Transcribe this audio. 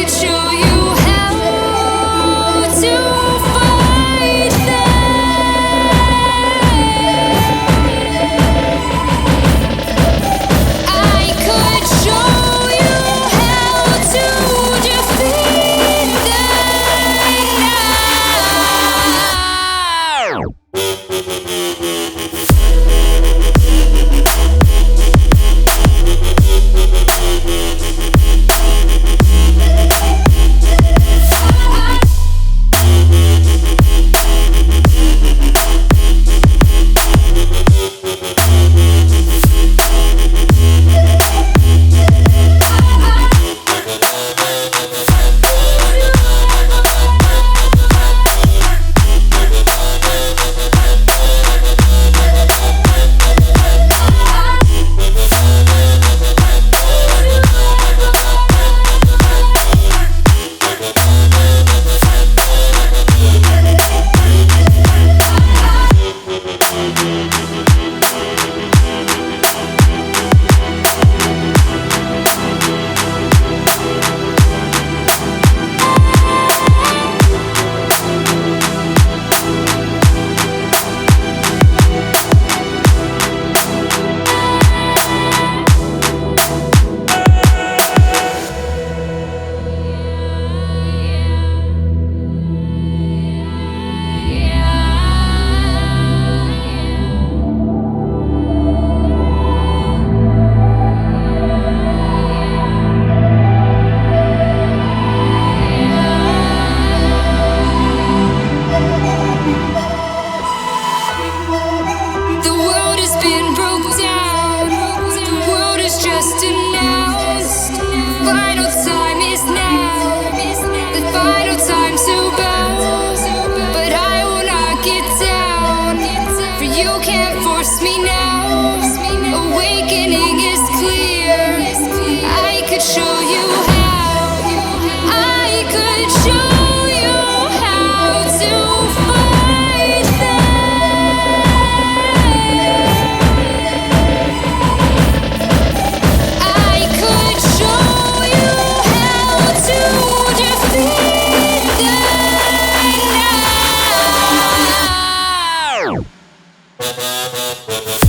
could show you how to fight them. I could show you how to defeat them now. The world has been broke down. The world is just announced. Final time is now. The final time to bow. But I will not get down. For you can't force me now. Awakening is clear. I could show you how. I could show you how to fight them. I could show you how to defeat them now.